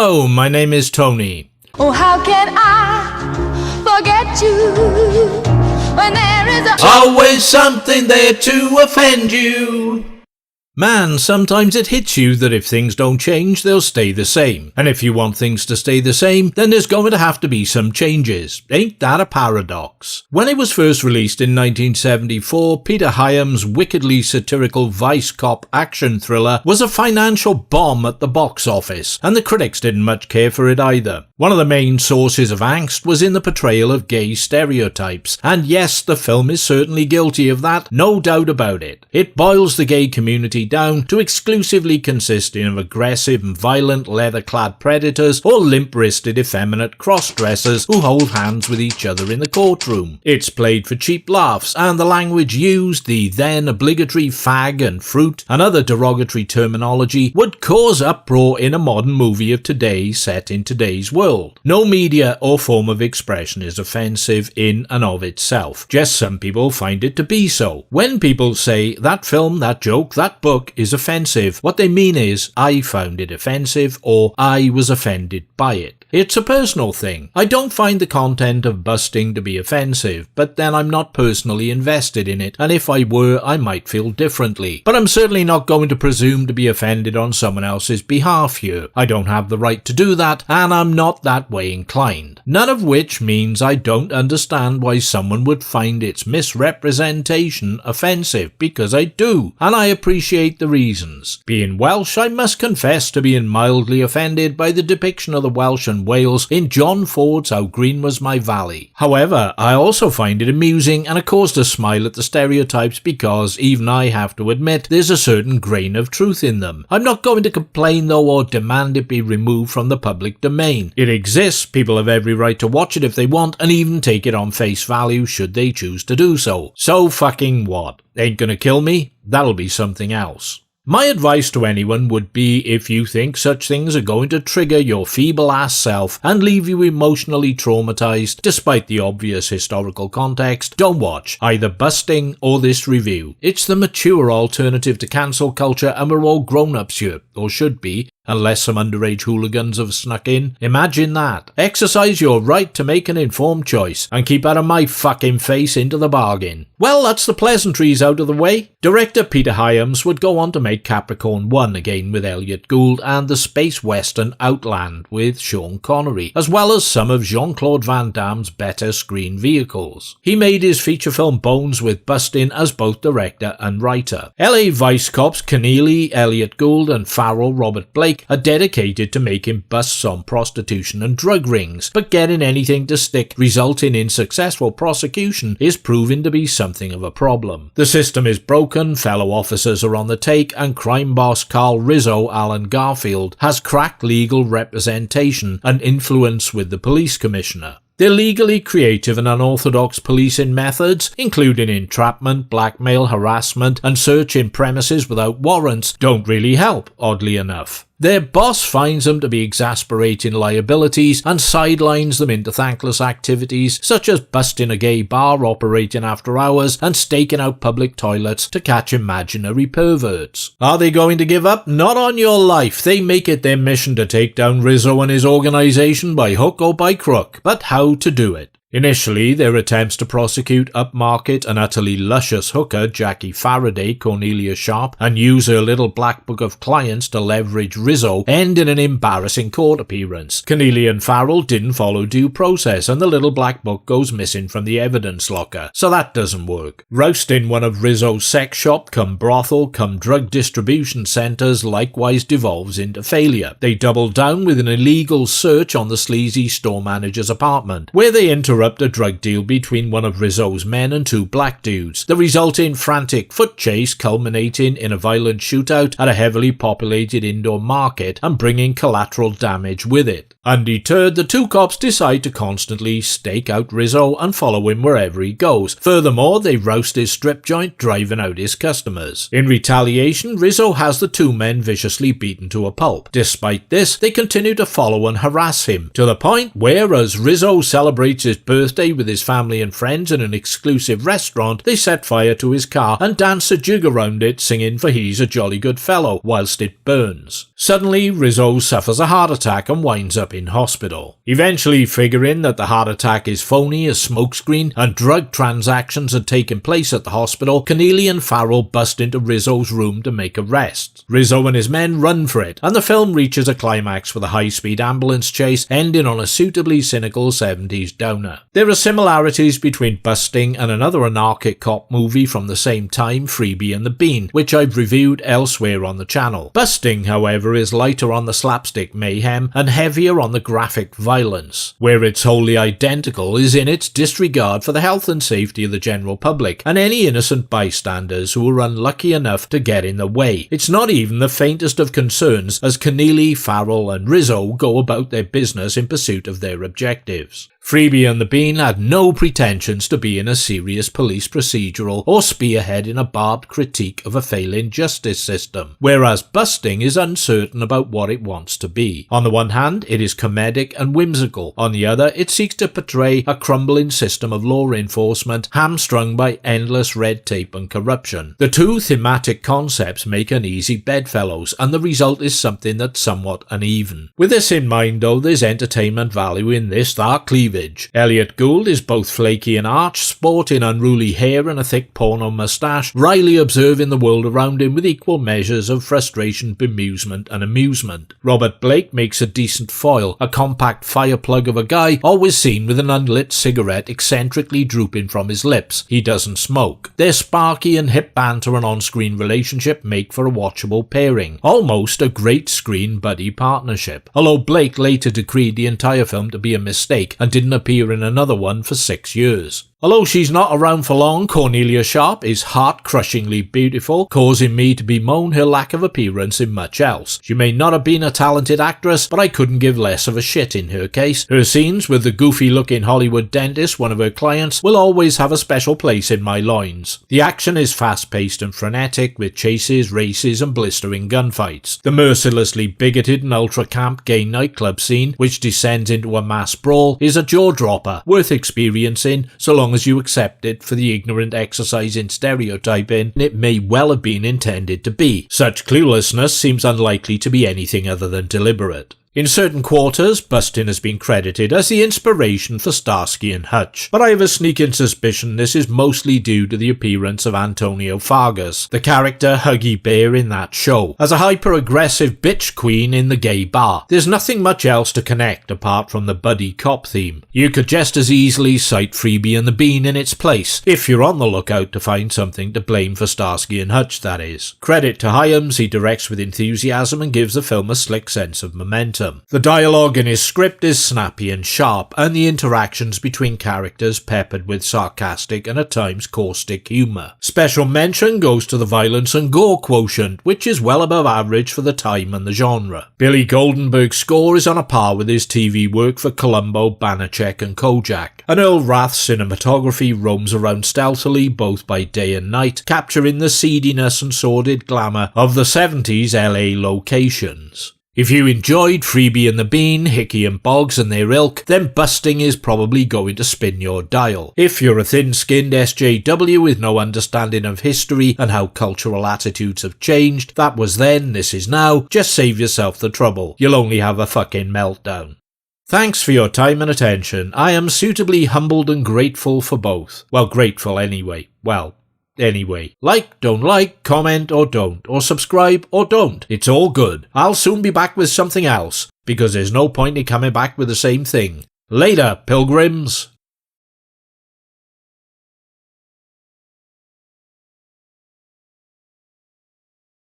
Hello, my name is Tony. Oh, how can I forget you when there is always something there to offend you? Man, sometimes it hits you that if things don't change, they'll stay the same. And if you want things to stay the same, then there's going to have to be some changes. Ain't that a paradox? When it was first released in 1974, Peter Hyams' wickedly satirical vice cop action thriller was a financial bomb at the box office, and the critics didn't much care for it either. One of the main sources of angst was in the portrayal of gay stereotypes, and yes, the film is certainly guilty of that, no doubt about it. It boils the gay community down to exclusively consisting of aggressive and violent leather-clad predators or limp-wristed effeminate cross-dressers who hold hands with each other in the courtroom. It's played for cheap laughs, and the language used, the then obligatory fag and fruit and other derogatory terminology, would cause uproar in a modern movie of today set in today's world. No media or form of expression is offensive in and of itself, just some people find it to be so. When people say, that film, that joke, that book is offensive, what they mean is, I found it offensive, or I was offended by it. It's a personal thing. I don't find the content of busting to be offensive, but then I'm not personally invested in it, and if I were, I might feel differently. But I'm certainly not going to presume to be offended on someone else's behalf here. I don't have the right to do that, and I'm not that way inclined. None of which means I don't understand why someone would find its misrepresentation offensive, because I do, and I appreciate the reasons. Being Welsh, I must confess to being mildly offended by the depiction of the Welsh and Wales in John Ford's How Green Was My Valley. However, I also find it amusing and a cause to smile at the stereotypes because even I have to admit there's a certain grain of truth in them. I'm not going to complain though or demand it be removed from the public domain. It exists, people have every right to watch it if they want and even take it on face value should they choose to do so. So fucking what? Ain't gonna kill me? That'll be something else. My advice to anyone would be if you think such things are going to trigger your feeble-ass self and leave you emotionally traumatized, despite the obvious historical context, don't watch either Busting or this review. It's the mature alternative to cancel culture and we're all grown-ups here, or should be, unless some underage hooligans have snuck in. Imagine that. Exercise your right to make an informed choice, and keep out of my fucking face into the bargain. Well, that's the pleasantries out of the way. Director Peter Hyams would go on to make Capricorn 1 again with Elliot Gould and the space western Outland with Sean Connery, as well as some of Jean-Claude Van Damme's better screen vehicles. He made his feature film Bones with Bustin as both director and writer. LA Vice Cops Keneally, Elliot Gould and Farrell Robert Blake are dedicated to making busts on prostitution and drug rings, but getting anything to stick resulting in successful prosecution is proving to be something of a problem. The system is broken, fellow officers are on the take, and crime boss Carl Rizzo, Alan Garfield, has cracked legal representation and influence with the police commissioner. Their legally creative and unorthodox policing methods, including entrapment, blackmail, harassment, and searching premises without warrants, don't really help, oddly enough. Their boss finds them to be exasperating liabilities and sidelines them into thankless activities such as busting a gay bar operating after hours and staking out public toilets to catch imaginary perverts. Are they going to give up? Not on your life. They make it their mission to take down Rizzo and his organisation by hook or by crook. But how to do it? Initially, their attempts to prosecute upmarket and utterly luscious hooker Jackie Faraday, Cornelia Sharp, and use her little black book of clients to leverage Rizzo end in an embarrassing court appearance. Keneally and Farrell didn't follow due process and the little black book goes missing from the evidence locker, so that doesn't work. Rousting one of Rizzo's sex shop come brothel come drug distribution centres likewise devolves into failure. They double down with an illegal search on the sleazy store manager's apartment, where they interrupt a drug deal between one of Rizzo's men and two black dudes. The resulting frantic foot chase culminating in a violent shootout at a heavily populated indoor market and bringing collateral damage with it. Undeterred, the two cops decide to constantly stake out Rizzo and follow him wherever he goes. Furthermore, they roust his strip joint, driving out his customers. In retaliation, Rizzo has the two men viciously beaten to a pulp. Despite this, they continue to follow and harass him, to the point where, as Rizzo celebrates his birthday with his family and friends in an exclusive restaurant, they set fire to his car and dance a jig around it, singing "For He's a Jolly Good Fellow" whilst it burns. Suddenly, Rizzo suffers a heart attack and winds up in hospital. Eventually figuring that the heart attack is phony, a smokescreen, and drug transactions had taken place at the hospital, Keneally and Farrell bust into Rizzo's room to make arrests. Rizzo and his men run for it, and the film reaches a climax with a high-speed ambulance chase, ending on a suitably cynical 70s downer. There are similarities between Busting and another anarchic cop movie from the same time, Freebie and the Bean, which I've reviewed elsewhere on the channel. Busting, however, is lighter on the slapstick mayhem and heavier on the graphic violence. Where it's wholly identical is in its disregard for the health and safety of the general public and any innocent bystanders who were unlucky enough to get in the way. It's not even the faintest of concerns as Keneally, Farrell and Rizzo go about their business in pursuit of their objectives. Freebie and the Bean had no pretensions to being a serious police procedural or spearheading a barbed critique of a failing justice system, whereas Busting is uncertain about what it wants to be. On the one hand, it is comedic and whimsical. On the other, it seeks to portray a crumbling system of law enforcement hamstrung by endless red tape and corruption. The two thematic concepts make uneasy bedfellows, and the result is something that's somewhat uneven. With this in mind though, there's entertainment value in this dark cleavage. Elliot Gould is both flaky and arch, sporting unruly hair and a thick porno moustache, wryly observing the world around him with equal measures of frustration, bemusement and amusement. Robert Blake makes a decent foil, a compact fireplug of a guy, always seen with an unlit cigarette eccentrically drooping from his lips. He doesn't smoke. Their sparky and hip banter and on-screen relationship make for a watchable pairing, almost a great screen buddy partnership, although Blake later decreed the entire film to be a mistake and didn't appear in another one for 6 years. Although she's not around for long, Cornelia Sharp is heart-crushingly beautiful, causing me to bemoan her lack of appearance in much else. She may not have been a talented actress, but I couldn't give less of a shit in her case. Her scenes with the goofy-looking Hollywood dentist, one of her clients, will always have a special place in my loins. The action is fast-paced and frenetic, with chases, races and blistering gunfights. The mercilessly bigoted and ultra-camp gay nightclub scene, which descends into a mass brawl, is a jaw-dropper, worth experiencing so long as you accept it for the ignorant exercise in stereotyping it may well have been intended to be. Such cluelessness seems unlikely to be anything other than deliberate. In certain quarters, Bustin has been credited as the inspiration for Starsky and Hutch, but I have a sneaking suspicion this is mostly due to the appearance of Antonio Fargas, the character Huggy Bear in that show, as a hyper-aggressive bitch queen in the gay bar. There's nothing much else to connect apart from the buddy cop theme. You could just as easily cite Freebie and the Bean in its place, if you're on the lookout to find something to blame for Starsky and Hutch, that is. Credit to Hyams, he directs with enthusiasm and gives the film a slick sense of momentum. The dialogue in his script is snappy and sharp, and the interactions between characters peppered with sarcastic and at times caustic humour. Special mention goes to the violence and gore quotient, which is well above average for the time and the genre. Billy Goldenberg's score is on a par with his TV work for Columbo, Banachek and Kojak, and Earl Rath's cinematography roams around stealthily both by day and night, capturing the seediness and sordid glamour of the 70s LA locations. If you enjoyed Freebie and the Bean, Hickey and Boggs and their ilk, then Busting is probably going to spin your dial. If you're a thin-skinned SJW with no understanding of history and how cultural attitudes have changed, that was then, this is now, just save yourself the trouble. You'll only have a fucking meltdown. Thanks for your time and attention. I am suitably humbled and grateful for both. Well, grateful anyway. Anyway, like, comment or don't, or subscribe or don't. It's all good. I'll soon be back with something else, because there's no point in coming back with the same thing. Later, pilgrims.